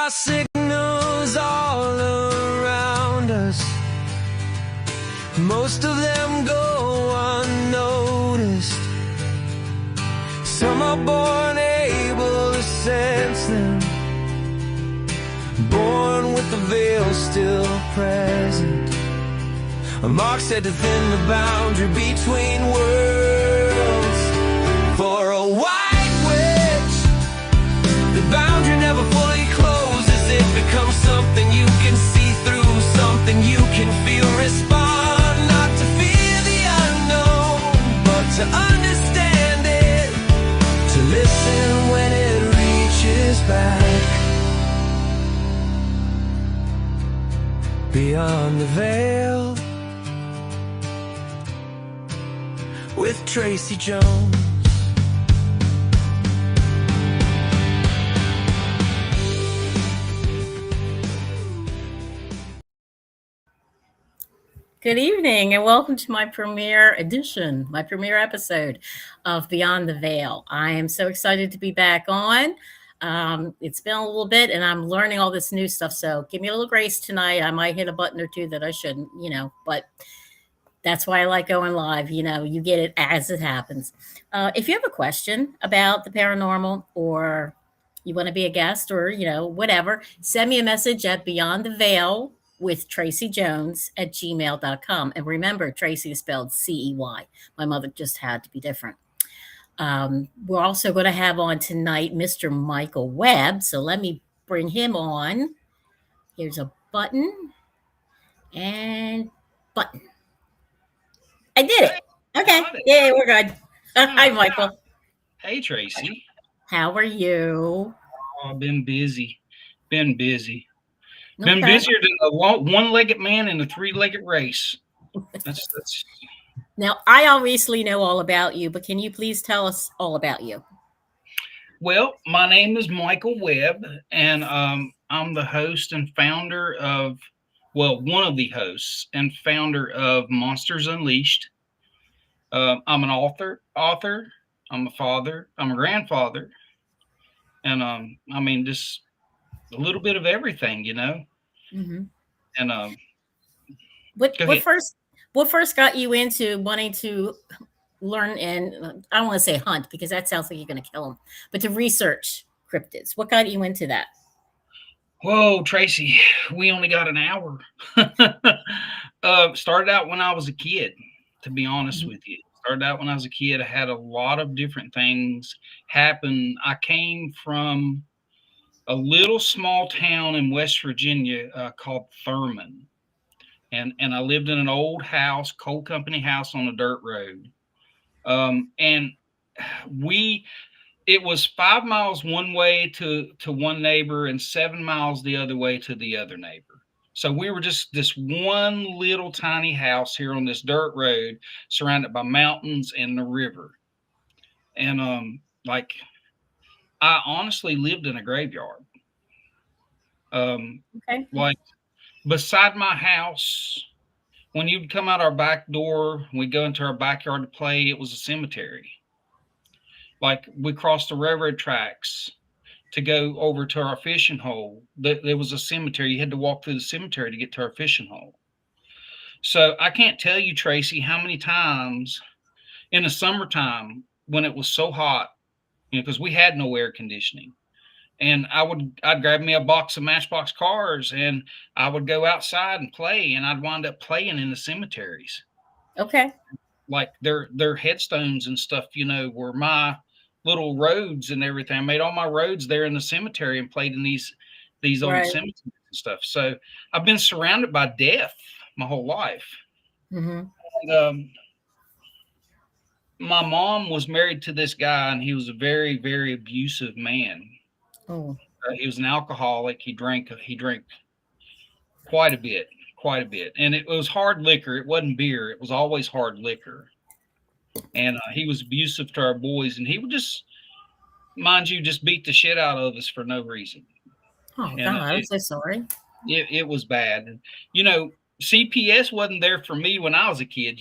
are signals all around us. Most of them go unnoticed. Some are born able to sense them, born with the veil still present. A mark said to thin the boundary between worlds. For a white witch, the boundary never fully closes. It becomes something you can see through, something you can feel. Respond not to fear the unknown, but to understand it, to listen when it reaches back beyond the veil. With Tracey Jones. Good evening and welcome to my premiere edition, my premiere episode of Beyond the Veil. I am so excited to be back on. It's been a little bit and I'm learning all this new stuff. So give me a little grace tonight. I might hit a button or two that I shouldn't, but that's why I like going live. You get it as it happens. If you have a question about the paranormal or you want to be a guest or, whatever, send me a message at Beyond the Veil with Tracey Jones at gmail.com. And remember, Tracey is spelled Cey. My mother just had to be different. We're also going to have on tonight Mr. Michael Webb. So let me bring him on. Here's a button and button. I did it. Okay. Yeah, we're good. Hi, Michael. Hey, Tracey. How are you? Oh, I've been busy. Been busier than a one-legged man in a three-legged race. That's. Now, I obviously know all about you, but can you please tell us all about you? Well, my name is Michael Webb, and I'm the host and founder of, one of the hosts and founder of Monsters Unleashed. I'm an author. I'm a father. I'm a grandfather, and just a little bit of everything, Mm-hmm. And what first got you into wanting to learn and I don't want to say hunt because that sounds like you're going to kill them, but to research cryptids? What got you into that? Whoa, Tracey, we only got an hour. Started out when I was a kid, to be honest with you. Started out when I was a kid. I had a lot of different things happen. I came from a little small town in West Virginia called Thurman. And I lived in an old house, coal company house on a dirt road. And it was 5 miles one way to one neighbor and 7 miles the other way to the other neighbor. So we were just this one little tiny house here on this dirt road surrounded by mountains and the river. And I honestly lived in a graveyard. Like beside my house, when you'd come out our back door, we'd go into our backyard to play, it was a cemetery. Like we crossed the railroad tracks to go over to our fishing hole. There was a cemetery. You had to walk through the cemetery to get to our fishing hole. So I can't tell you, Tracey, how many times in the summertime when it was so hot, because we had no air conditioning. And I'd grab me a box of Matchbox cars and I would go outside and play, and I'd wind up playing in the cemeteries. Okay. Like their headstones and stuff, were my little roads and everything. I made all my roads there in the cemetery and played in these old cemeteries and stuff. So I've been surrounded by death my whole life. Mm-hmm. And, my mom was married to this guy, and he was a very, very abusive man. Oh. He was an alcoholic. He drank quite a bit. And it was hard liquor. It wasn't beer. It was always hard liquor. And he was abusive to our boys, and he would just, mind you, just beat the shit out of us for no reason. Oh, and, God, I'm so sorry. It was bad. And, CPS wasn't there for me when I was a kid.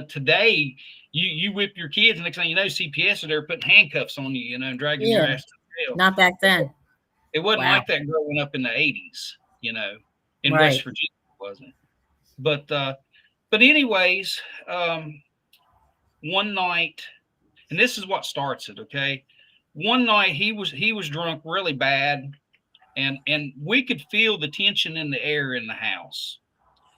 Today you whip your kids, and next thing you know, CPS are there putting handcuffs on you, and dragging your ass to jail. Not back then. It wasn't Wow. like that growing up in the 80s, in West Right. Virginia, it wasn't. But anyways, one night, and this is what starts it, okay? One night he was drunk really bad, and we could feel the tension in the air in the house.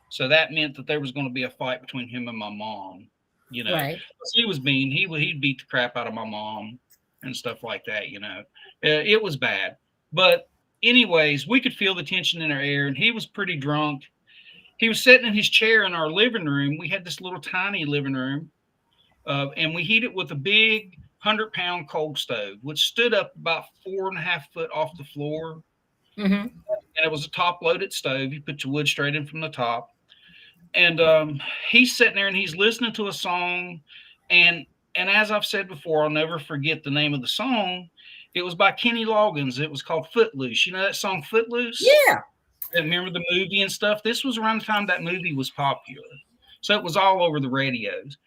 So that meant that there was going to be a fight between him and my mom. Right. He was mean. He'd beat the crap out of my mom and stuff like that. It was bad. But anyways, we could feel the tension in our air, and he was pretty drunk. He was sitting in his chair in our living room. We had this little tiny living room, and we heated with a big 100-pound coal stove, which stood up about 4.5 foot off the floor. Mm-hmm. And it was a top-loaded stove. You put your wood straight in from the top. And he's sitting there and he's listening to a song. And as I've said before, I'll never forget the name of the song. It was by Kenny Loggins. It was called Footloose. You know that song Footloose? Yeah. Remember the movie and stuff? This was around the time that movie was popular. So it was all over the radios.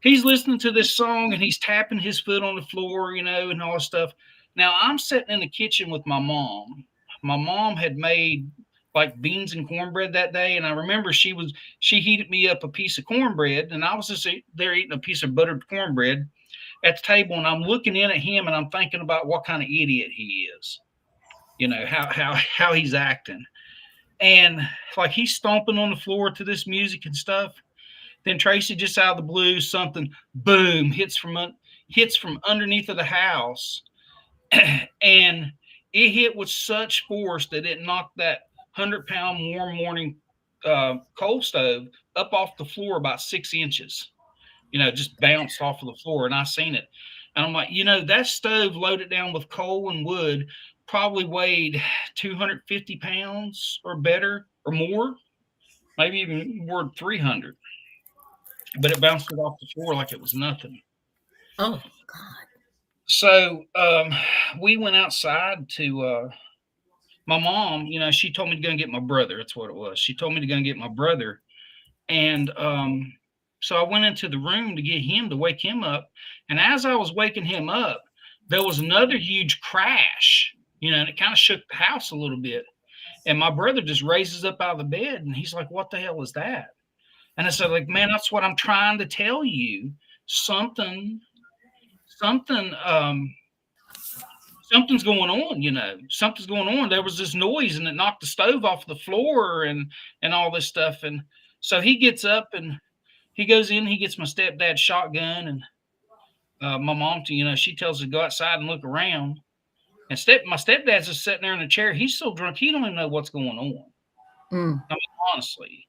He's listening to this song and he's tapping his foot on the floor, and all this stuff. Now I'm sitting in the kitchen with my mom. My mom had made like beans and cornbread that day, and I remember she heated me up a piece of cornbread, and I was just there eating a piece of buttered cornbread at the table, and I'm looking in at him and I'm thinking about what kind of idiot he is, how he's acting. And like he's stomping on the floor to this music and stuff. Then Tracey, just out of the blue, something boom hits from underneath of the house, and it hit with such force that it knocked that 100-pound warm morning coal stove up off the floor about 6 inches. Just bounced off of the floor, and I seen it, and I'm like, that stove loaded down with coal and wood probably weighed 250 pounds or better or more, maybe even more than 300. But it bounced it off the floor like it was nothing. Oh, God. So we went outside to my mom. She told me to go and get my brother. That's what it was. She told me to go and get my brother. And so I went into the room to get him, to wake him up. And as I was waking him up, there was another huge crash, and it kind of shook the house a little bit. And my brother just raises up out of the bed, and he's like, "What the hell is that?" And I said, like, "Man, that's what I'm trying to tell you. Something's going on, something's going on. There was this noise and it knocked the stove off the floor and all this stuff." And so he gets up and he goes in, he gets my stepdad's shotgun, and my mom, she tells us to go outside and look around. And my stepdad's just sitting there in a chair. He's so drunk, he don't even know what's going on. I mean, honestly.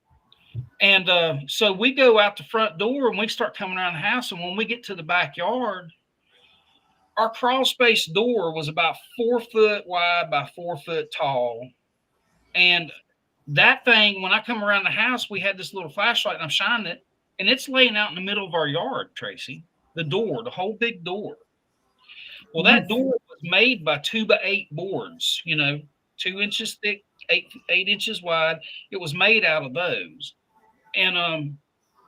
And so we go out the front door and we start coming around the house. And when we get to the backyard, our crawl space door was about 4 foot wide by 4 foot tall. And that thing, when I come around the house, we had this little flashlight and I'm shining it, and it's laying out in the middle of our yard, Tracey. The door, the whole big door. Well, that door was made by 2x8 boards, 2 inches thick, 8 inches wide. It was made out of those. And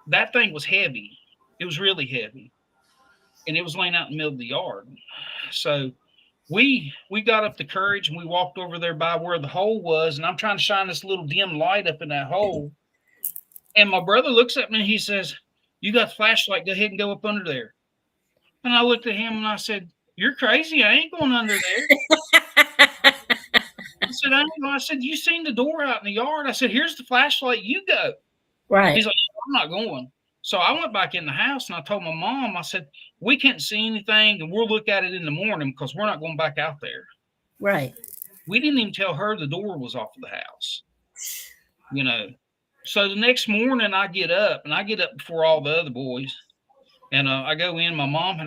that thing was heavy. It was really heavy. And it was laying out in the middle of the yard. So we got up the courage and we walked over there by where the hole was. And I'm trying to shine this little dim light up in that hole. And my brother looks at me and he says, "You got a flashlight, go ahead and go up under there." And I looked at him and I said, "You're crazy. I ain't going under there." I said, "You seen the door out in the yard?" I said, "Here's the flashlight. You go." Right. He's like, "I'm not going." So I went back in the house and I told my mom, I said, "We can't see anything and we'll look at it in the morning because we're not going back out there." Right. We didn't even tell her the door was off of the house. So the next morning I get up before all the other boys. And I go in. My mom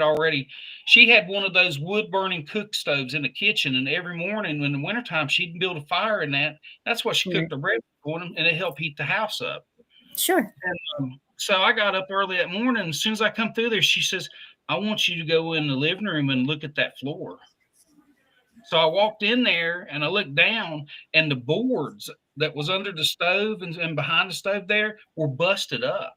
she had one of those wood-burning cook stoves in the kitchen. And every morning in the wintertime, she'd build a fire in that. That's what she cooked the bread for them, and it helped heat the house up. Sure. And so I got up early that morning. As soon as I come through there, she says, "I want you to go in the living room and look at that floor." So I walked in there and I looked down, and the boards that was under the stove and behind the stove there were busted up.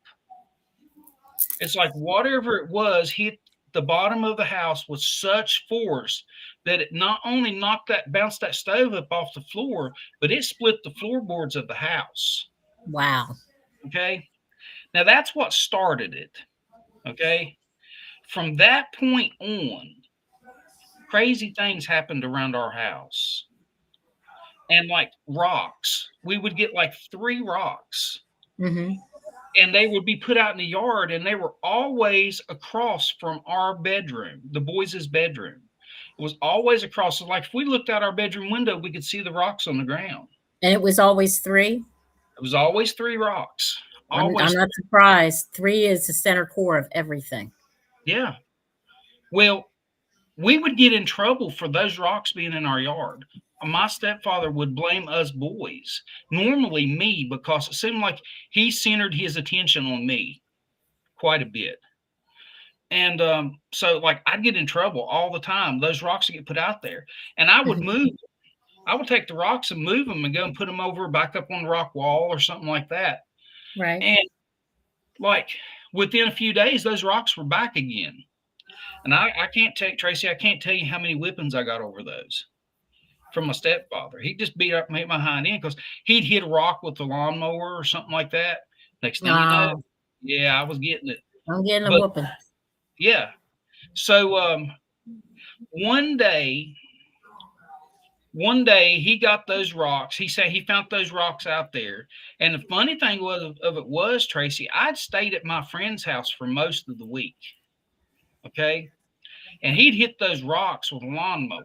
It's like whatever it was hit the bottom of the house with such force that it not only bounced that stove up off the floor, but it split the floorboards of the house. Wow. Okay. Now that's what started it. Okay. From that point on, crazy things happened around our house. And like rocks, we would get like 3 rocks, Mm-hmm. and they would be put out in the yard, and they were always across from our bedroom, the boys' bedroom. It was always across. So like if we looked out our bedroom window, we could see the rocks on the ground. And it was always 3. It was always 3 rocks. I'm Always. not surprised. 3 is the center core of everything. Yeah. Well, we would get in trouble for those rocks being in our yard. My stepfather would blame us boys, normally me, because it seemed like he centered his attention on me quite a bit. And so like I'd get in trouble all the time. Those rocks would get put out there, and I would move. I would take the rocks and move them and go and put them over back up on the rock wall or something like that. Right. And like within a few days, those rocks were back again. And I can't tell Tracy, I can't tell you how many whippings I got over those from my stepfather. He just beat my hind end because he'd hit a rock with the lawnmower or something like that. Next thing you know, yeah, I was getting it. I'm getting a whooping. Yeah. So one day he got those rocks. He said he found those rocks out there. And the funny thing of it was, Tracy, I'd stayed at my friend's house for most of the week. Okay. And he'd hit those rocks with a lawnmower.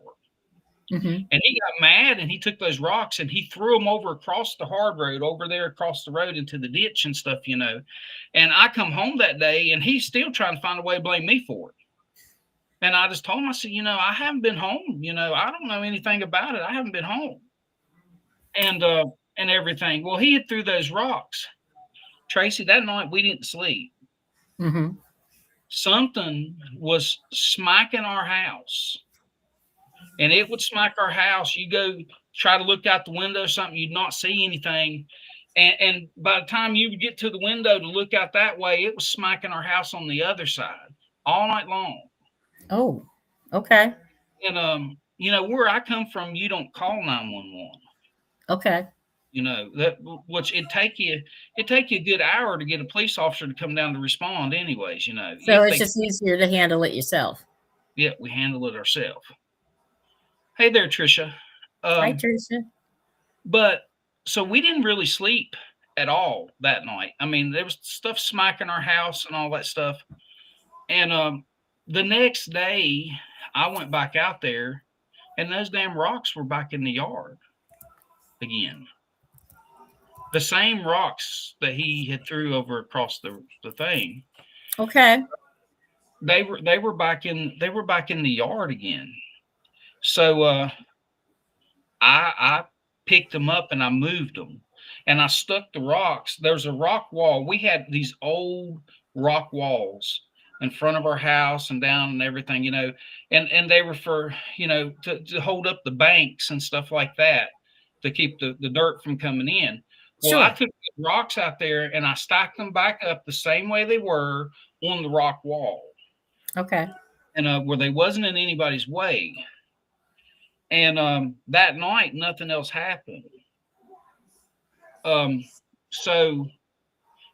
Mm-hmm. And he got mad, and he took those rocks and he threw them over across the hard road, over there across the road into the ditch and stuff, you know. And I come home that day, and he's still trying to find a way to blame me for it. And I just told him, I said, you know, I haven't been home. You know, I don't know anything about it. I haven't been home. And everything. Well, he had threw those rocks. Tracy, that night we didn't sleep. Mm-hmm. Something was smacking our house. And it would smack our house. You go try to look out the window or something, you'd not see anything. And by the time you would get to the window to look out that way, it was smacking our house on the other side all night long. Oh, okay. And you know, where I come from, you don't call 911. Okay. You know, that which it'd take you a good hour to get a police officer to come down to respond anyways, you know. So it's just easier to handle it yourself. Yeah, we handle it ourselves. Hey there, Tricia. Hi, Tricia. But so we didn't really sleep at all that night. I mean, there was stuff smacking our house and all that stuff. And the next day, I went back out there, and those damn rocks were back in the yard again. The same rocks that he had threw over across the thing. Okay. They were back in the yard again. So I picked them up and I moved them, and I stuck the rocks. There's a rock wall. We had these old rock walls in front of our house and down and everything, you know, and they were for, you know, to hold up the banks and stuff like that, to keep the dirt from coming in. Well, Sure. I took the rocks out there and I stacked them back up the same way they were on the rock wall. Okay. And where they wasn't in anybody's way. And that night, nothing else happened. So,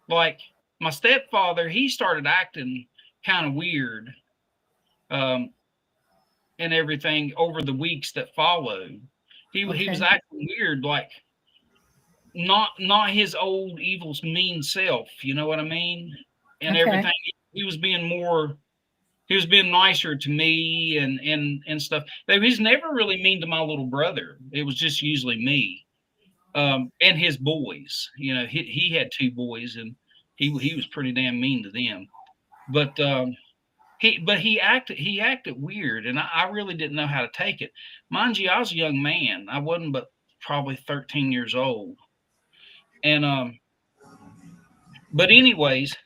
like, my stepfather, he started acting kind of weird, and everything over the weeks that followed. He was acting weird, like not his old evil, mean self. You know what I mean? And everything. He was being nicer to me and stuff. He's never really mean to my little brother. It was just usually me, and his boys. You know, he had 2 boys, and he was pretty damn mean to them. But he acted weird, and I really didn't know how to take it. Mind you, I was a young man. I wasn't but probably 13 years old. And but anyways,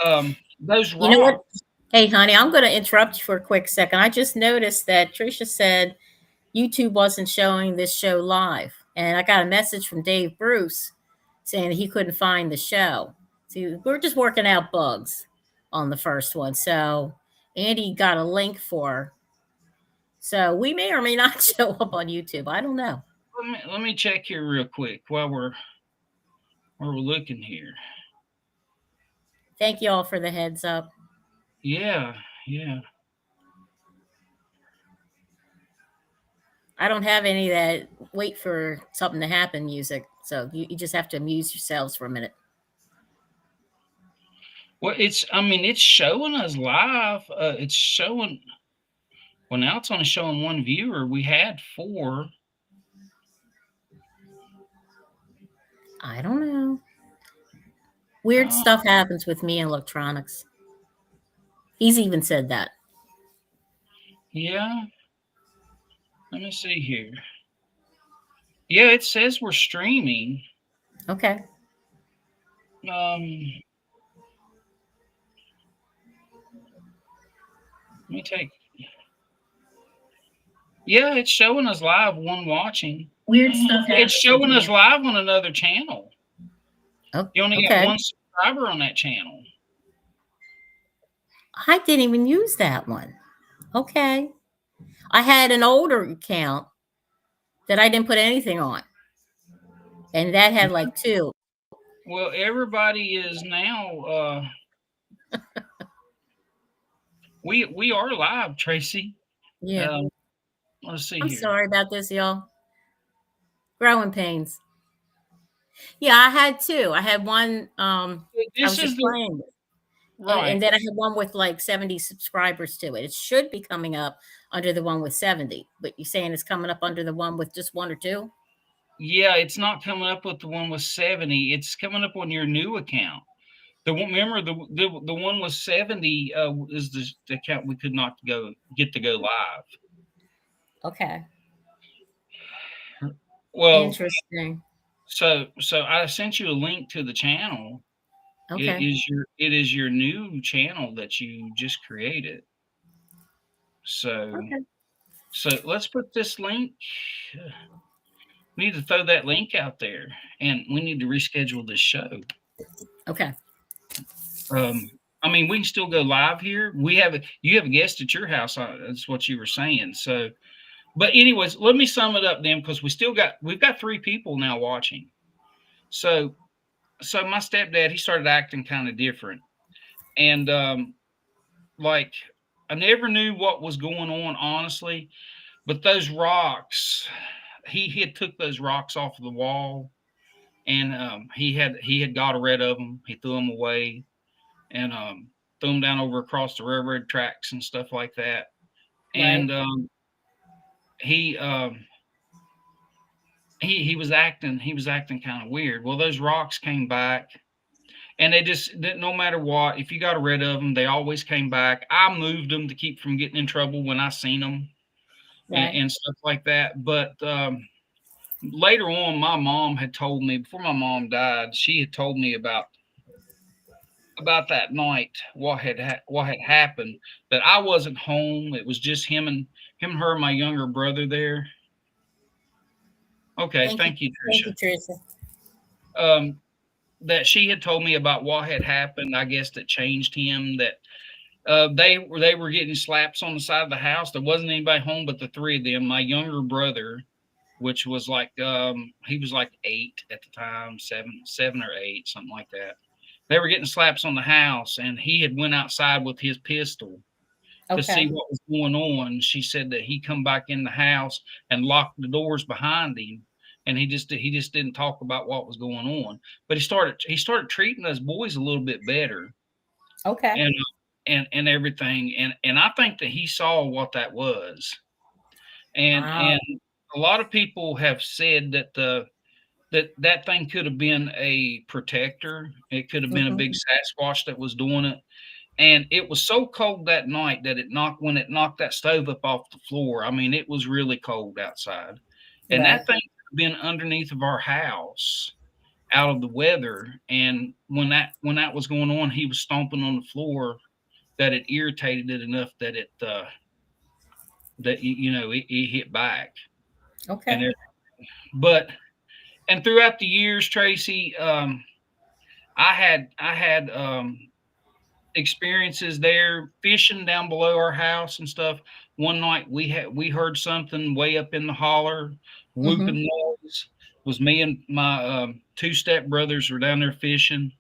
those rocks. You know what? Hey, honey, I'm going to interrupt you for a quick second. I just noticed that Tricia said YouTube wasn't showing this show live. And I got a message from Dave Bruce saying he couldn't find the show. See, we're just working out bugs on the first one. So Andy got a link for So we may or may not show up on YouTube. I don't know. Let me check here real quick while we're looking here. Thank you all for the heads up. Yeah. I don't have any that wait for something to happen music. So you just have to amuse yourselves for a minute. Well, it's showing us live. It's showing. Well, now it's only showing one viewer. We had 4. I don't know. Weird stuff happens with me in electronics. He's even said that. Yeah. Let me see here. Yeah, it says we're streaming. Okay. Let me take. Yeah, it's showing us live. One watching. Weird stuff. It's showing us live on another channel. Oh, You only got 1 subscriber on that channel. I didn't even use that one. Okay. I had an older account that I didn't put anything on. And that had like 2. Well, everybody is now we are live, Tracy. Yeah. Let's see I'm here. sorry about this, y'all. Growing pains. Yeah, I had 2. I had one I was just playing with. Right. And then I had one with like 70 subscribers to it. It should be coming up under the one with 70, but you're saying it's coming up under the one with just 1 or 2? Yeah, it's not coming up with the one with 70. It's coming up on your new account. Remember the one with 70 is the account we could not get to go live. Okay. Well, interesting. So I sent you a link to the channel. Okay. It is your new channel that you just created. So let's put this link. We need to throw that link out there, and we need to reschedule this show. Okay. I mean, we can still go live here. You have a guest at your house. That's what you were saying. So, but anyways, let me sum it up then, because we've got 3 people now watching. So my stepdad, he started acting kind of different, and like I never knew what was going on, honestly. But those rocks, he had took those rocks off of the wall, and he had got rid of them. He threw them away, and threw them down over across the railroad tracks and stuff like that. Right. And he was acting kind of weird. Well, those rocks came back, and they just, no matter what, if you got rid of them, they always came back. I moved them to keep from getting in trouble when I seen them. Right. and stuff like that. But later on, my mom had told me, before my mom died, she had told me about that night, what had happened, that I wasn't home. It was just him and her and my younger brother there. Okay, thank you, Tricia. Thank you, Tricia. That she had told me about what had happened, I guess, that changed him, that they were getting slaps on the side of the house. There wasn't anybody home but the 3 of them. My younger brother, which was like he was like 8 at the time, 7 or 8, something like that. They were getting slaps on the house, and he had went outside with his pistol to see what was going on. She said that he come back in the house and locked the doors behind him, and he just didn't talk about what was going on. But he started treating those boys a little bit better. Okay. And everything, and I think that he saw what that was. And and a lot of people have said that that thing could have been a protector. It could have been a big Sasquatch that was doing it. And it was so cold that night that when it knocked that stove up off the floor, I mean, it was really cold outside. And that thing could have been underneath of our house, out of the weather. And when that was going on, he was stomping on the floor, that it irritated it enough that it hit back. Okay. And throughout the years, Tracy, I had experiences there, fishing down below our house and stuff. One night we heard something way up in the holler, Mm-hmm. whooping noise. It was me and my two stepbrothers were down there fishing,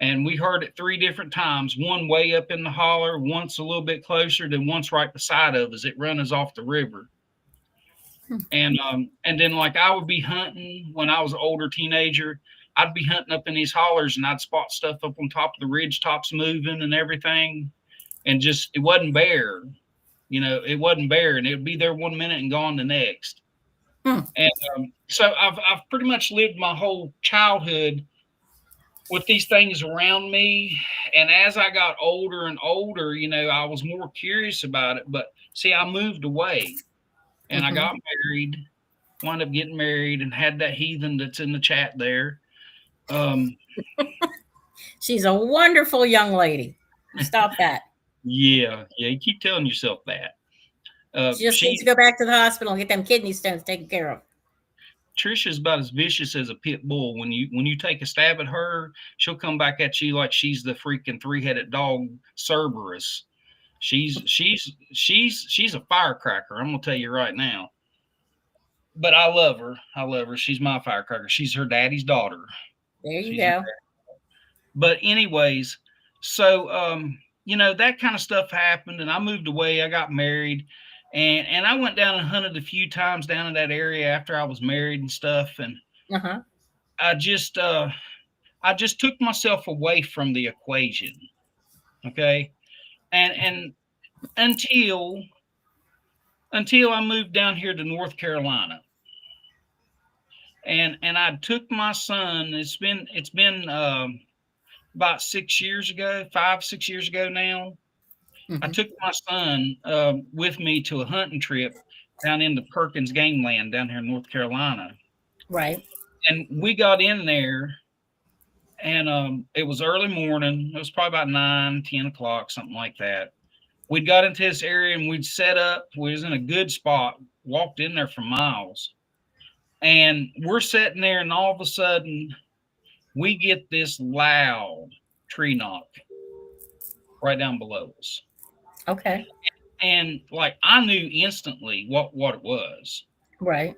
and we heard it 3 different times. One way up in the holler, once a little bit closer, then once right beside of us. It run us off the river. And then like I would be hunting when I was an older teenager. I'd be hunting up in these hollers and I'd spot stuff up on top of the ridge tops moving and everything. And just it wasn't bear. It wasn't bear, and it would be there 1 minute and gone the next. Hmm. And so I've pretty much lived my whole childhood with these things around me. And as I got older and older, I was more curious about it. But see, I moved away and I Mm-hmm. got married, wound up getting married, and had that heathen that's in the chat there. She's a wonderful young lady. Stop that. Yeah, you keep telling yourself that. She just needs to go back to the hospital and get them kidney stones taken care of. Trisha's about as vicious as a pit bull. When you take a stab at her, she'll come back at you like she's the freaking 3-headed dog Cerberus. She's a firecracker. I'm gonna tell you right now. But I love her. She's my firecracker. She's her daddy's daughter. There you go. But anyways, so that kind of stuff happened, and I moved away. I got married, and I went down and hunted a few times down in that area after I was married and stuff. And I just took myself away from the equation. Okay, and until I moved down here to North Carolina. And I took my son. It's been about 6 years ago, 5-6 years ago now. Mm-hmm. I took my son with me to a hunting trip down in the Perkins Game Land down here in North Carolina. Right. And we got in there, and it was early morning. It was probably about 9-10 o'clock, something like that. We got into this area and we'd set up. We was in a good spot. Walked in there for miles. And we're sitting there, and all of a sudden, we get this loud tree knock right down below us. Okay. And like I knew instantly what it was. Right.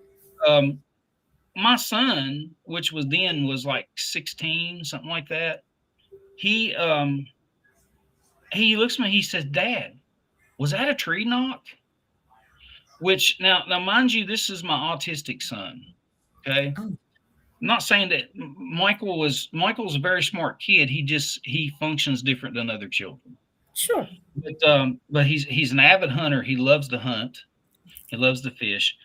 My son, which was like 16, something like that. He looks at me. He says, "Dad, was that a tree knock?" Which now mind you, this is my autistic son. Okay. Oh. I'm not saying that Michael's a very smart kid. He functions different than other children. Sure. But he's an avid hunter. He loves to hunt. He loves to fish.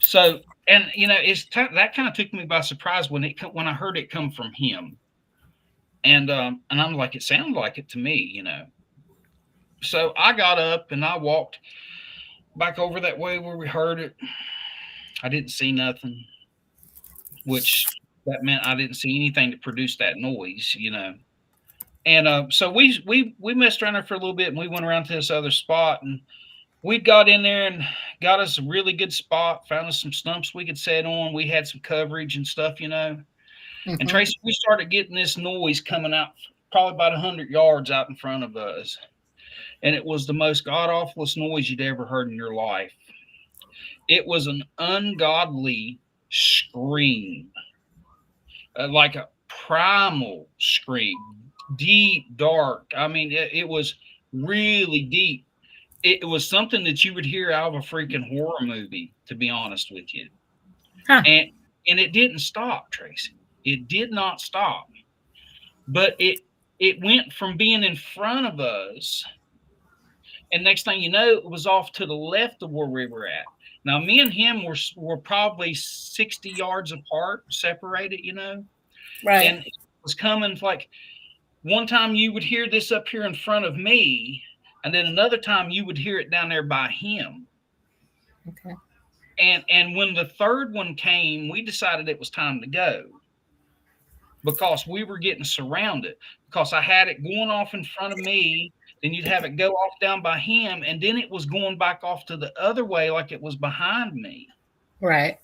So, and that kind of took me by surprise when I heard it come from him. And I'm like, it sounded like it to me, So I got up and I walked back over that way where we heard it. I didn't see nothing, which that meant I didn't see anything to produce that noise, And so we messed around there for a little bit, and we went around to this other spot, and we got in there and got us a really good spot, found us some stumps we could set on. We had some coverage and stuff, Mm-hmm. And Tracey, we started getting this noise coming out probably about 100 yards out in front of us. And it was the most god-awfulest noise you'd ever heard in your life. It was an ungodly scream, like a primal scream, deep, dark. I mean, it was really deep. It was something that you would hear out of a freaking horror movie, to be honest with you. Huh. And it didn't stop, Tracey. It did not stop. But it went from being in front of us, and next thing you know, it was off to the left of where we were at. Now, me and him were probably 60 yards apart, separated, Right. And it was coming like one time you would hear this up here in front of me, and then another time you would hear it down there by him. Okay. And when the third one came, we decided it was time to go because we were getting surrounded, because I had it going off in front of me. Then you'd have it go off down by him, and then it was going back off to the other way like it was behind me. Right.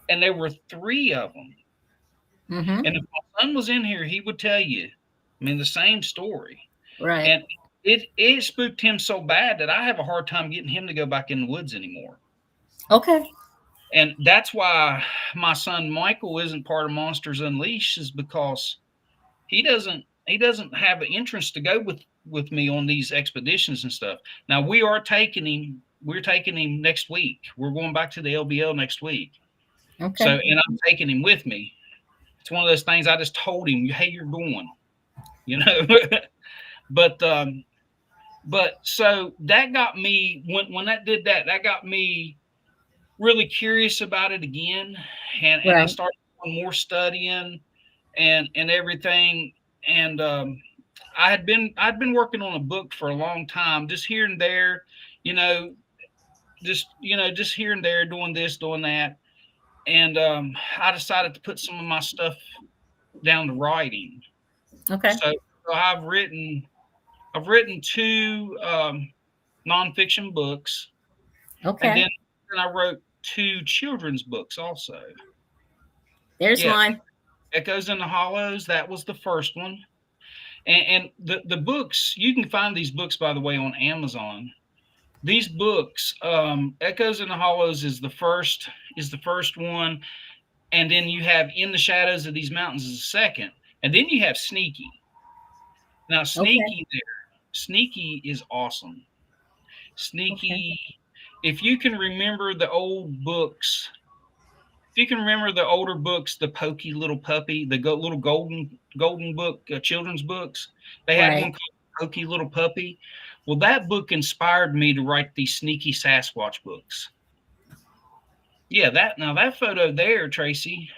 And there were 3 of them. Mm-hmm. And if my son was in here, he would tell you, the same story. Right. And it spooked him so bad that I have a hard time getting him to go back in the woods anymore. Okay. And that's why my son Michael isn't part of Monsters Unleashed, is because he doesn't have an interest to go with me on these expeditions and stuff. Now we're taking him next week. We're going back to the LBL next week. So, Okay. and I'm taking him with me. It's one of those things I just told him, hey, you're going, you know. but so that got me, when that did that, that got me really curious about it again. And I Right. started doing more studying and everything. And I'd been working on a book for a long time, just here and there, you know, just here and there, doing this, doing that. And I decided to put some of my stuff down to writing. Okay. So I've written two nonfiction books, and Okay. then I wrote two children's books also. There's Yeah, mine. Echoes in the Hollows. That was the first one. And the books, you can find these books, by the way, on Amazon. These books, Echoes in the Hollows is the first one, and then you have In the Shadows of These Mountains is the second, and then you have Sneaky. Now Okay. Sneaky is awesome. Okay. Sneaky, if you can remember the old books, if you can remember the older books, the Pokey Little Puppy, the little golden book, children's books, they had Right. one called Pokey Little Puppy. Well, that book inspired me to write these Sneaky Sasquatch books. Yeah, that photo there, Tracy.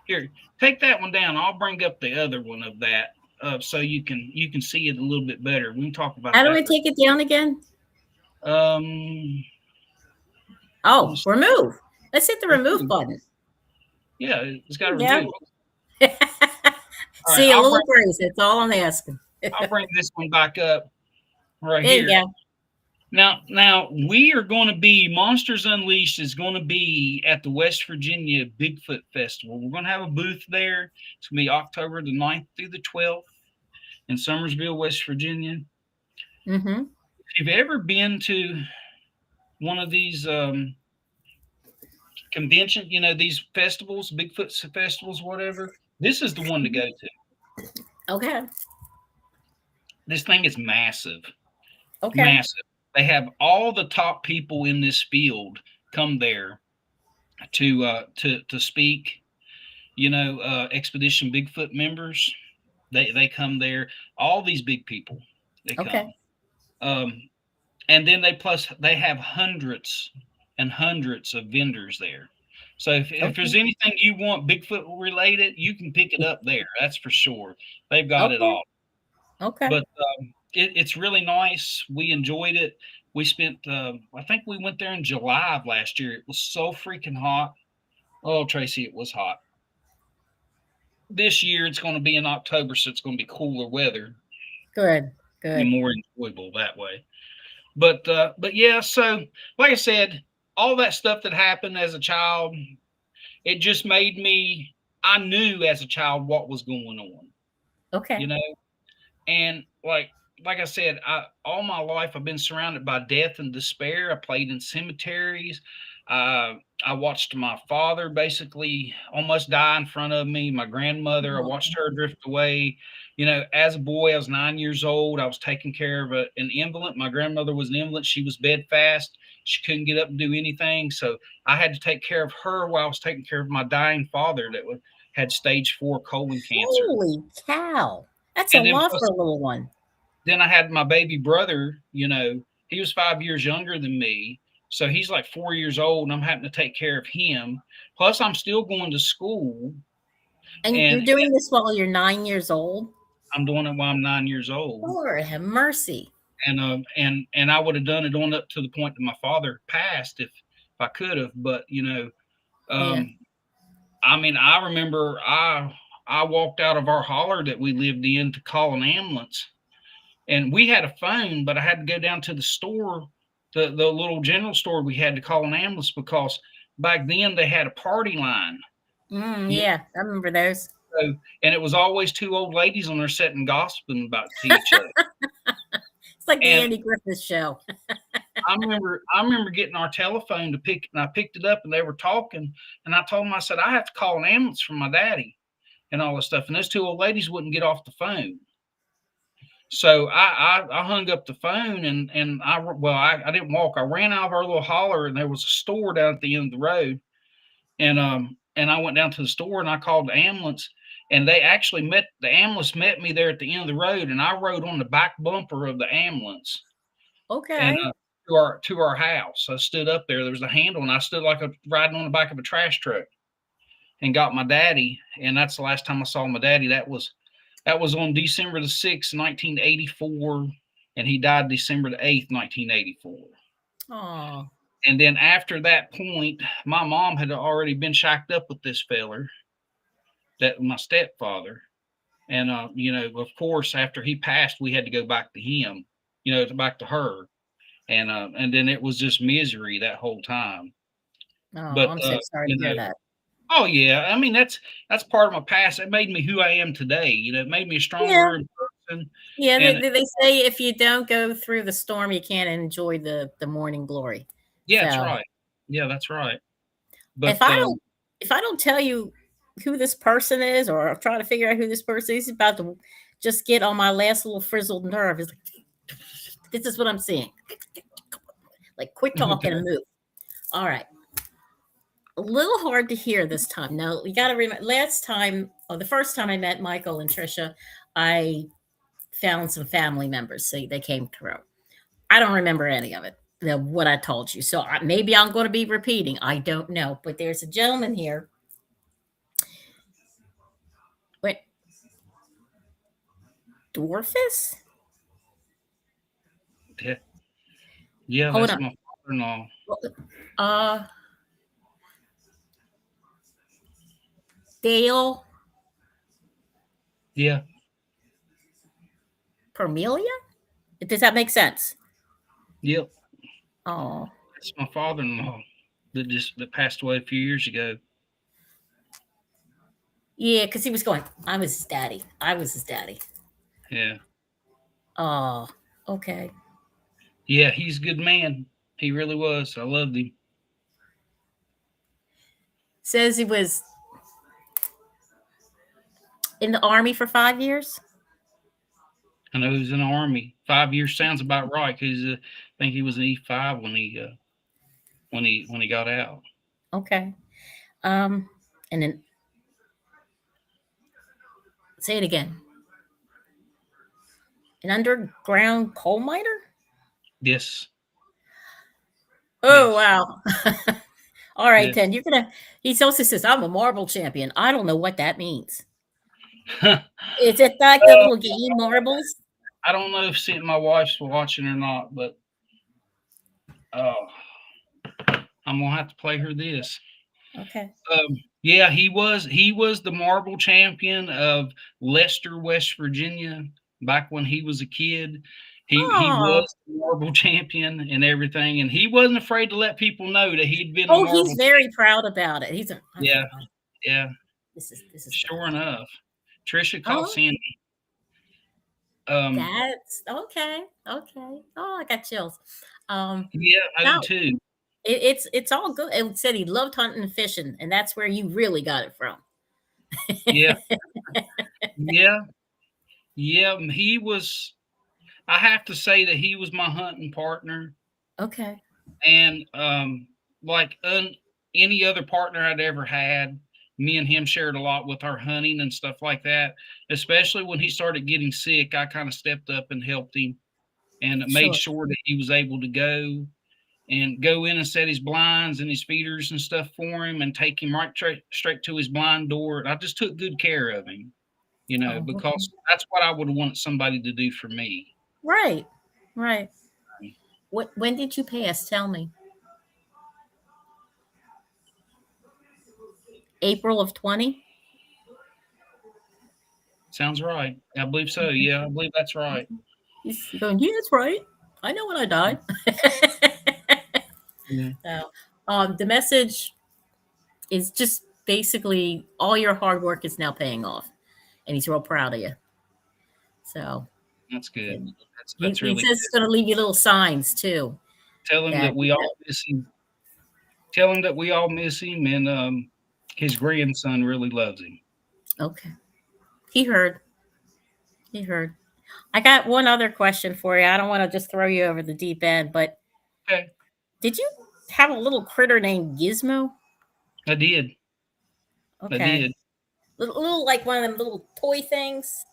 Here, take that one down. I'll bring up the other one of that, so you can see it a little bit better. We can talk about How do that. I take it down again? Um, Oh, remove. Let's hit the remove button. yeah, it's got to Yeah. remove. All right, See, a little grace. That's all I'm asking. I'll bring this one back up right There you here. go. Now we are going to be, Monsters Unleashed is going to be at the West Virginia Bigfoot Festival. We're going to have a booth there. It's going to be October the 9th through the 12th in Summersville, West Virginia. Mm-hmm. If you've ever been to one of these convention, these festivals, Bigfoot festivals, whatever, this is the one to go to. Okay. This thing is massive. Okay. Massive. They have all the top people in this field come there to speak. Expedition Bigfoot members, they come there. All these big people, they come. And then they have hundreds and hundreds of vendors there. So if there's anything you want Bigfoot related, you can pick it up there. That's for sure. They've got it all. Okay. But it's really nice. We enjoyed it. We spent, I think we went there in July of last year. It was so freaking hot. Oh, Tracy, it was hot. This year it's going to be in October, so it's going to be cooler weather. Good. Be more enjoyable that way. But yeah, so like I said, all that stuff that happened as a child, it just made me, I knew as a child what was going on. Okay. And like I said, all my life I've been surrounded by death and despair. I played in cemeteries. I watched my father basically almost die in front of me. My grandmother, I watched her drift away. As a boy, I was 9 years old. I was taking care of an invalid. My grandmother was an invalid. She was bedfast. She couldn't get up and do anything. So I had to take care of her while I was taking care of my dying father that had stage 4 colon cancer. Holy cow. That's a lot for a little one. Then I had my baby brother, he was 5 years younger than me. So he's like 4 years old, and I'm having to take care of him. Plus, I'm still going to school. And you're doing this while you're 9 years old? I'm doing it while I'm 9 years old. Lord have mercy. And I would have done it on up to the point that my father passed if I could have. But, I mean, I remember I walked out of our holler that we lived in to call an ambulance. And we had a phone, but I had to go down to the store, the little general store. We had to call an ambulance because back then they had a party line. Yeah, I remember those. So, and it was always two old ladies on there sitting gossiping about to each other. It's like the And Andy Griffith Show. I remember getting our telephone and I picked it up and they were talking, and I told them, I said, I have to call an ambulance for my daddy and all this stuff. And those two old ladies wouldn't get off the phone. So I hung up the phone and I didn't walk. I ran out of our little holler, and there was a store down at the end of the road. And I went down to the store and I called the ambulance, and the ambulance met me there at the end of the road, and I rode on the back bumper of the ambulance and Okay. to our house. I stood up there. There was a handle, and I stood like riding on the back of a trash truck and got my daddy. And that's the last time I saw my daddy. That was on December the 6th, 1984, and he died December the 8th, 1984. Oh. And then after that point, my mom had already been shacked up with this feller, that my stepfather. And, of course, after he passed, we had to go back to him, back to her. And then it was just misery that whole time. Oh, But, I'm so sorry to hear that. oh yeah, I mean, that's part of my past. It made me who I am today. It made me a stronger person. Yeah, And they say if you don't go through the storm, you can't enjoy the morning glory. yeah, that's So right. Yeah, that's right. But if I don't tell you who this person is, or try to figure out who this person is, he's about to just get on my last little frizzled nerve. It's like, this is what I'm seeing. Like, quit talking and move. All right. A little hard to hear this time. Now, you got to remember, the first time I met Michael and Trisha, I found some family members. So they came through. I don't remember any of it, what I told you. So maybe I'm going to be repeating. I don't know. But there's a gentleman here. Wait. Dwarfus? yeah, Hold that's on. my father-in-law. Dale Yeah, Permelia? Does that make sense? yep. Oh, That's my father-in-law that passed away a few years ago. yeah, because he was going, I was his daddy. I was his daddy. Yeah. Oh, okay. Yeah, he's a good man. He really was. I loved him. Says he was in the Army for 5 years. I know he was in the Army. 5 years sounds about right, because I think he was an E5 when he got out. Okay. And then say it again. An underground coal miner? Yes. Oh, Yes. wow. All right, Yes. then he also says, I'm a marble champion. I don't know what that means. Is it like the little game marbles? I don't know if my wife's watching or not, but I'm gonna have to play her this. Okay. Yeah, he was the marble champion of Leicester, West Virginia, back when he was a kid. He was the marble champion and everything, and he wasn't afraid to let people know that he'd been. Oh, he's very proud about it. He's yeah. This is Sure enough. Trisha called Sandy. That's okay. Okay. Oh, I got chills. Yeah, I do too. It's all good. It said he loved hunting and fishing, and that's where you really got it from. Yeah. Yeah. He was. I have to say that he was my hunting partner. Okay. And like any other partner I'd ever had, me and him shared a lot with our hunting and stuff like that. Especially when he started getting sick, I kind of stepped up and helped him, and made sure that he was able to go in and set his blinds and his feeders and stuff for him, and take him right straight to his blind door. I just took good care of him, because that's what I would have wanted somebody to do for me. Right. When did you pass? Tell me. April of 20? Sounds right. I believe so. Yeah, I believe that's right. He's going, yeah, that's right. I know when I died. Yeah. So, the message is just basically all your hard work is now paying off, and he's real proud of you. So That's good. he That's really says good. he's going to leave you little signs too. Tell him that we all miss him. Tell him that we all miss him, and his grandson really loves him. Okay. He heard. He heard. I got one other question for you. I don't want to just throw you over the deep end, but Okay, did you have a little critter named Gizmo? I did. I Okay. did. Little like one of them little toy things.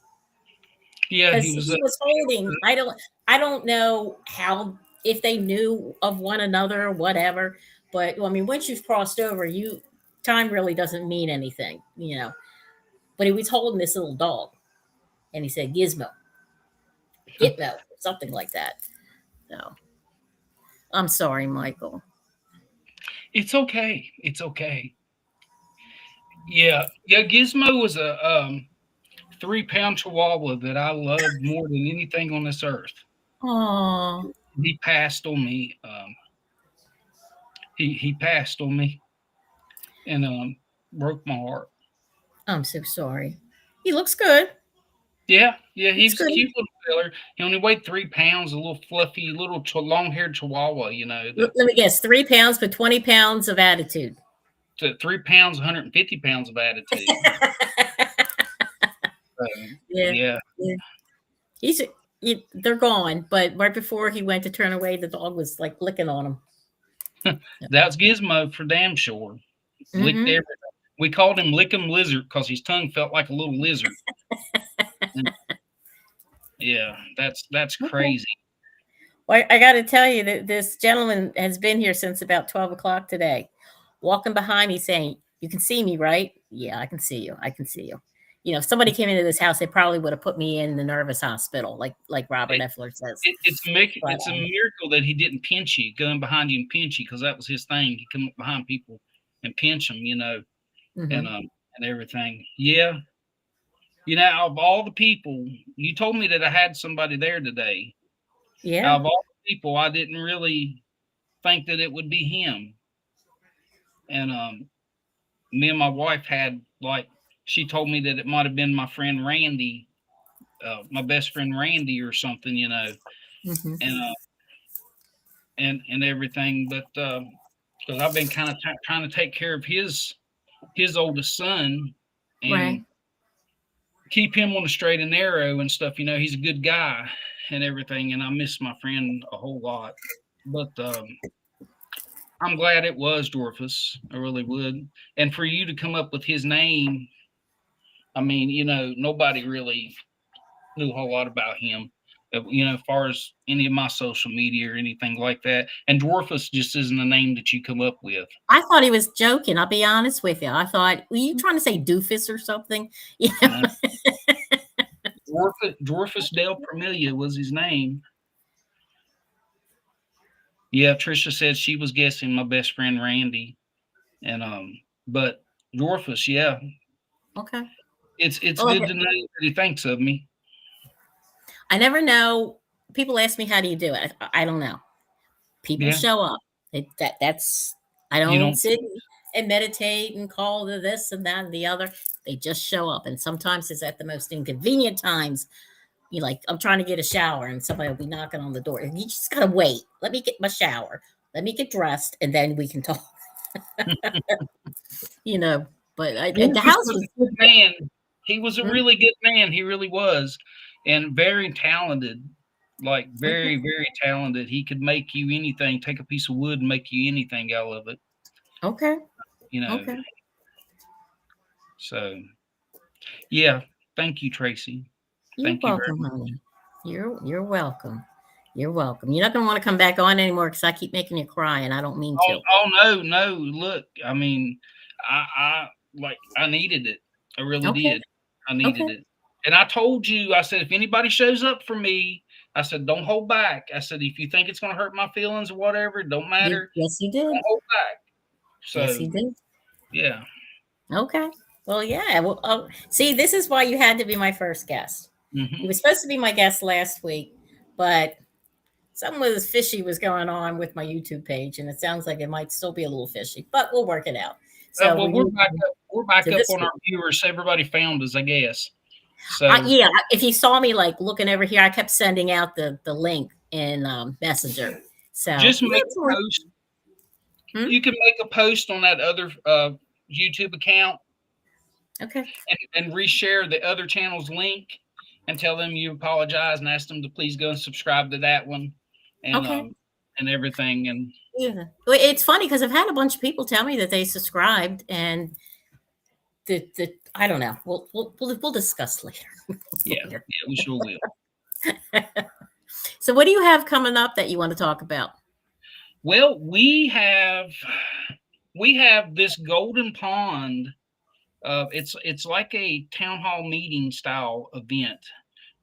Yeah, Because he was. he was holding. I don't know how, if they knew of one another or whatever. But I mean, once you've crossed over, time really doesn't mean anything, you know. But he was holding this little dog, and he said Gizmo, Gitmo, something like that. So I'm sorry, Michael. It's okay. It's okay. Yeah, yeah. Gizmo was a 3-pound Chihuahua that I loved more than anything on this earth. Oh, He passed on me. He passed on me, and broke my heart. I'm so sorry. He looks good. Yeah, yeah. He He's was a good. cute little feller. He only weighed 3 pounds. A little fluffy, little long-haired Chihuahua. You know, Let me guess, 3 pounds, but 20 pounds of attitude. 3 pounds, 150 pounds of attitude. So, Yeah. yeah. He's they're gone, but right before he went to turn away, the dog was like licking on him. That's Gizmo for damn sure. Licked Mm-hmm. everything. We called him Lickum Lizard because his tongue felt like a little lizard. Yeah, that's Okay. crazy. Well, I got to tell you that this gentleman has been here since about 12 o'clock today, walking behind me saying, "You can see me, right?" Yeah, I can see you. I can see you. You know, if somebody came into this house, they probably would have put me in the nervous hospital, like Robert Effler says. It's a miracle that he didn't pinch you, going behind you and pinch you, because that was his thing. He come up behind people and pinch them, you know, Mm-hmm. and everything. Yeah, you know, of all the people, you told me that I had somebody there today. Yeah. Out of all the people, I didn't really think that it would be him. And me and my wife had, like, she told me that it might have been my friend Randy, my best friend Randy or something, you know, Mm-hmm. and everything. But because I've been kind of trying to take care of his oldest son and Right. keep him on the straight and narrow and stuff. You know, he's a good guy and everything, and I miss my friend a whole lot. But I'm glad it was Dorfus. I really would. And for you to come up with his name, I mean, you know, nobody really knew a whole lot about him. You know, as far as any of my social media or anything like that. And Dwarfus just isn't a name that you come up with. I thought he was joking. I'll be honest with you. I thought, were you trying to say doofus or something? You know? Dwarfus Del Premilia was his name. Yeah, Trisha said she was guessing my best friend Randy. And but Dwarfus, yeah. Okay. It's good to know that he thinks of me. I never know. People ask me, how do you do it? I don't know. People show up. That's I don't sit and meditate and call the this and that and the other. They just show up. And sometimes it's at the most inconvenient times. You like, I'm trying to get a shower and somebody will be knocking on the door. And you just gotta wait. Let me get my shower. Let me get dressed, and then we can talk. You know, but the house was a good man. He was a really good man. He really was, and very talented. Like very, very talented. He could make you anything. Take a piece of wood and make you anything out of it. Okay. You know. Okay. So, yeah. Thank you, Tracey. You're welcome, honey. You're welcome. You're welcome. You're not going to want to come back on anymore because I keep making you cry, and I don't mean to. Oh no. Look, I mean, I needed it. I really did. I needed it. And I told you, I said, if anybody shows up for me, I said, don't hold back. I said, if you think it's going to hurt my feelings or whatever, it don't matter. Yes, you did. Don't hold back. So, yes, you did. Yeah. Okay. Well, yeah. Well, see, this is why you had to be my first guest. Mm-hmm. You were supposed to be my guest last week, but something was fishy was going on with my YouTube page, and it sounds like it might still be a little fishy, but we'll work it out. So Well, we're moving we're back to up this on week. our viewers. Everybody found us, I guess. So Yeah, if you saw me like looking over here, I kept sending out the link in Messenger. So just make that's a post. Hmm? You can make a post on that other YouTube account Okay. and reshare the other channel's link and tell them you apologize and ask them to please go and subscribe to that one Okay. and everything. And Yeah. Well, it's funny because I've had a bunch of people tell me that they subscribed, and the I don't know. We'll discuss later. yeah, later. we sure will. So, what do you have coming up that you want to talk about? Well, we have this Golden Pond. It's like a town hall meeting style event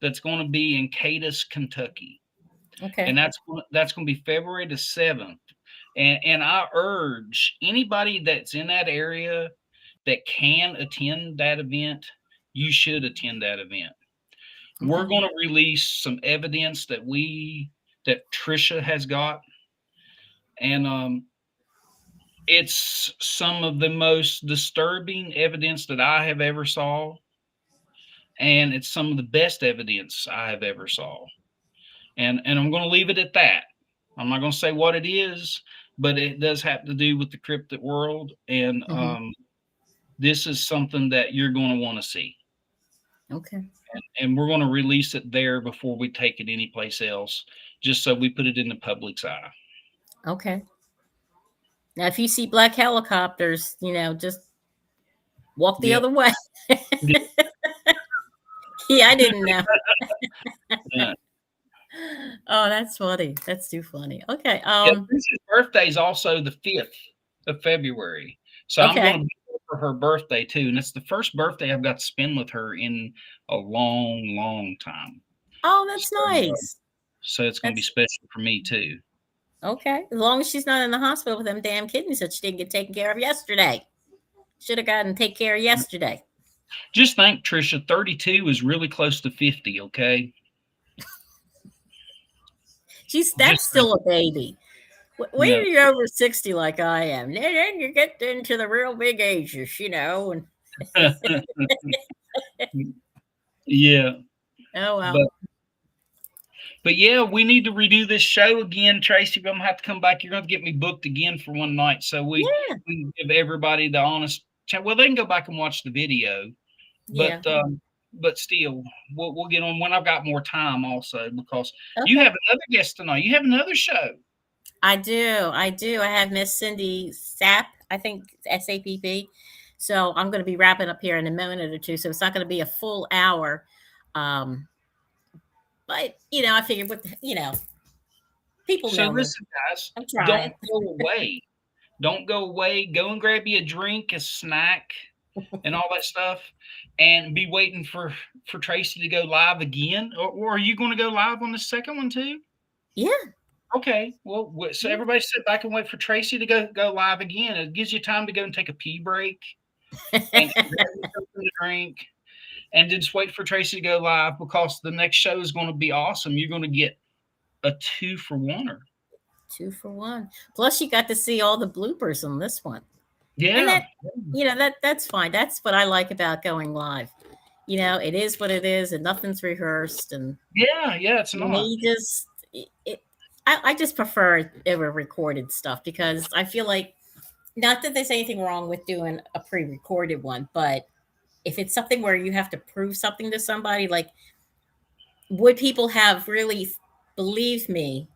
that's going to be in Cadiz, Kentucky, and Okay. that's going to be February the 7th. And I urge anybody that's in that area that can attend that event, you should attend that event. We're Okay. going to release some evidence that Trisha has got, and it's some of the most disturbing evidence that I have ever saw, and it's some of the best evidence I have ever saw. And I'm going to leave it at that. I'm not going to say what it is, but it does have to do with the cryptid world, and Mm-hmm. this is something that you're going to want to see. Okay. And we're going to release it there before we take it anyplace else, just so we put it in the public's eye. Okay. Now, if you see black helicopters, just walk the other way. Yeah, I didn't know. Yeah. Oh, that's funny. That's too funny. Okay. Lisa's birthday is also the 5th of February. So I'm Okay. going to be there for her birthday too. And it's the first birthday I've got to spend with her in a long, long time. Oh, that's nice. So it's going to be special for me too. Okay. As long as she's not in the hospital with them damn kidneys that she didn't get taken care of yesterday. Should have gotten take care of yesterday. Just think, Trisha, 32 is really close to 50, okay? That's still a baby. Wait till you're over 60 like I am. Then you get into the real big ages, And yeah. Oh, well. But yeah, we need to redo this show again, Tracy. I'm gonna have to come back. You're gonna get me booked again for one night, so we give everybody the honest. Well, they can go back and watch the video, but still, we'll get on when I've got more time, also, because you have another guest tonight. You have another show. I do. I have Miss Cindy Sapp. I think SAPP. So I'm going to be wrapping up here in a minute or two. So it's not going to be a full hour. But I figured people know. So listen, guys, don't go away. Don't go away. Go and grab you a drink, a snack, and all that stuff, and be waiting for Tracy to go live again. Or are you going to go live on the second one too? Yeah. Okay. Well, so everybody sit back and wait for Tracy to go live again. It gives you time to go and take a pee break and grab something to drink. And just wait for Tracy to go live, because the next show is going to be awesome. You're going to get a 2-for-1er. 2-for-1. Plus, you got to see all the bloopers on this one. Yeah. And that's fine. That's what I like about going live. It is what it is, and nothing's rehearsed. And it's not. I just prefer ever recorded stuff, because I feel like, not that there's anything wrong with doing a pre-recorded one, but if it's something where you have to prove something to somebody, like, would people have really believed me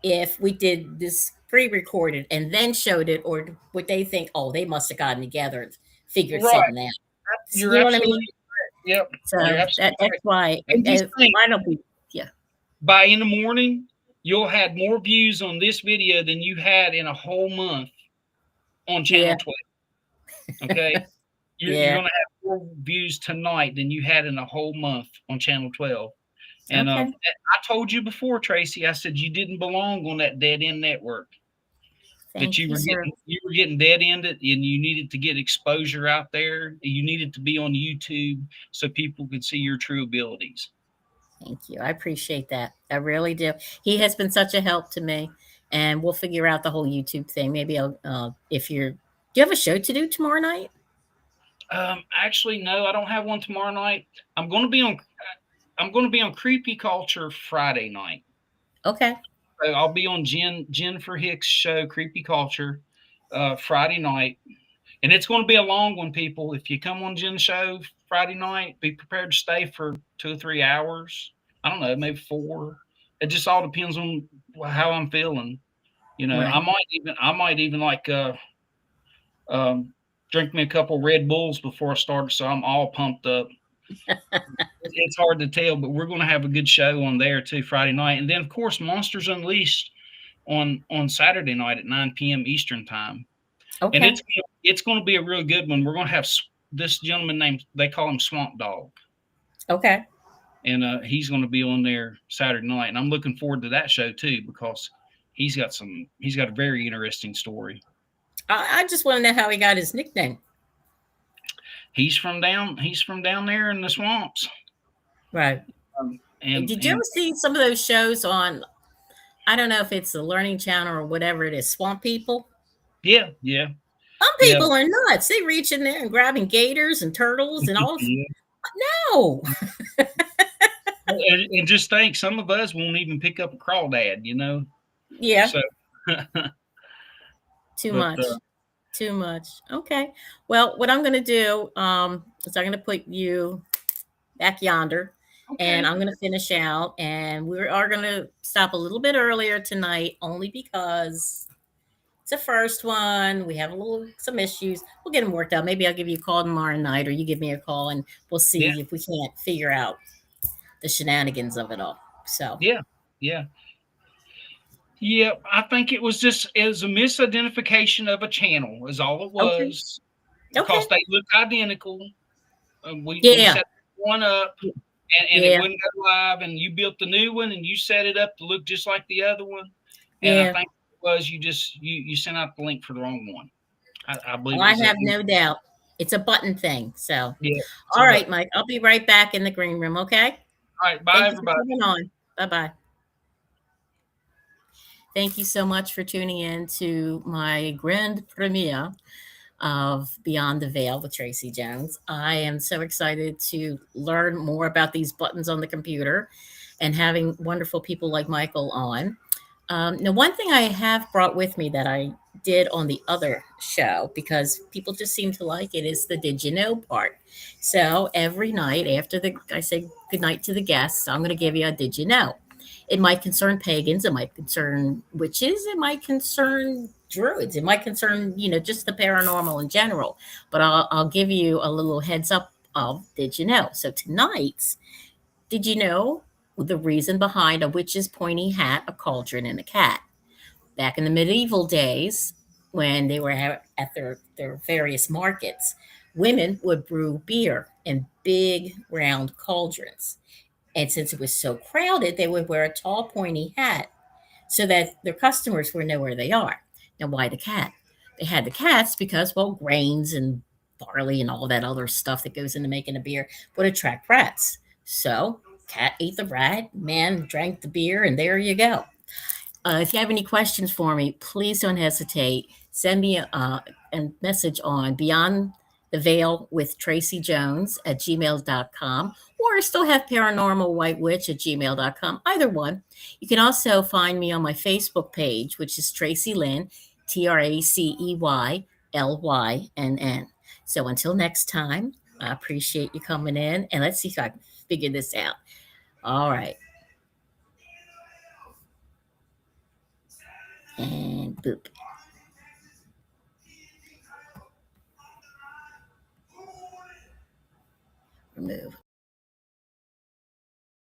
if we did this pre-recorded and then showed it, or would they think, oh, they must have gotten together and figured something out? You know what I mean? Yep. So that's why mine will be, by in the morning, you'll have more views on this video than you had in a whole month on Channel 12. Okay? You're going to have more views tonight than you had in a whole month on Channel 12. And I told you before, Tracy, I said you didn't belong on that dead-end network. That you were getting dead-ended, and you needed to get exposure out there. You needed to be on YouTube so people could see your true abilities. Thank you. I appreciate that. I really do. He has been such a help to me, and we'll figure out the whole YouTube thing. Maybe if you're Do you have a show to do tomorrow night? Actually, no, I don't have one tomorrow night. I'm going to be on. I'm going to be on Creepy Culture Friday night. Okay. So I'll be on Jennifer Hicks' show, Creepy Culture, Friday night, and it's going to be a long one. People, if you come on Jen's show Friday night, be prepared to stay for 2 or 3 hours. I don't know, maybe 4. It just all depends on how I'm feeling. You know, Right. I might even like drink me a couple Red Bulls before I start, so I'm all pumped up. It's hard to tell, but we're going to have a good show on there too Friday night, and then of course Monsters Unleashed on Saturday night at 9 p.m. Eastern time, and Okay. it's going to be a real good one. We're going to have this gentleman named, they call him Swamp Dog, Okay. and he's going to be on there Saturday night, and I'm looking forward to that show too because he's got a very interesting story. I just want to know how he got his nickname. He's from down there in the swamps. Right. And Did you ever see some of those shows on, I don't know if it's the Learning Channel or whatever it is, Swamp People? yeah, Some people are nuts. They reach in there and grabbing gators and turtles and all. yeah. No. And just think, some of us won't even pick up a crawdad, you know. Yeah. So Too much. Too much. Okay. Well, what I'm going to do is I'm going to put you back yonder, and I'm going to finish out. And we are going to stop a little bit earlier tonight, only because it's the first one. We have some issues. We'll get them worked out. Maybe I'll give you a call tomorrow night, or you give me a call, and we'll see if we can't figure out the shenanigans of it all. So yeah. I think it was a misidentification of a channel, is all it was. Okay. Because they look identical. We set one up, and it wouldn't go live, and you built the new one, and you set it up to look just like the other one. And I think it was you sent out the link for the wrong one. I believe. I have no doubt. It's a button thing. So yeah. All right, Mike. I'll be right back in the green room. Okay. All right. Bye, everybody. Bye bye. Thank you so much for tuning in to my grand premiere of Beyond the Veil with Tracey Jones. I am so excited to learn more about these buttons on the computer and having wonderful people like Michael on. Now, one thing I have brought with me that I did on the other show, because people just seem to like it, is the did you know part. So every night after I say goodnight to the guests, I'm going to give you a did you know. It might concern pagans, it might concern witches, it might concern druids, it might concern, just the paranormal in general. But I'll give you a little heads up of did you know. So tonight's did you know the reason behind a witch's pointy hat, a cauldron, and a cat? Back in the medieval days, when they were at their various markets, women would brew beer in big round cauldrons. And since it was so crowded, they would wear a tall, pointy hat so that their customers would know where they are. Now, why the cat? They had the cats because, well, grains and barley and all that other stuff that goes into making a beer would attract rats. So, cat ate the rat, man drank the beer, and there you go. If you have any questions for me, please don't hesitate. Send me a message on Beyond the Veil with Tracey Jones at gmail.com, or still have Paranormal White Witch at gmail.com, either one. You can also find me on my Facebook page, which is Tracey Lynn, TraceyLynn. So until next time, I appreciate you coming in, and let's see if I can figure this out. All right. And boop. Remove.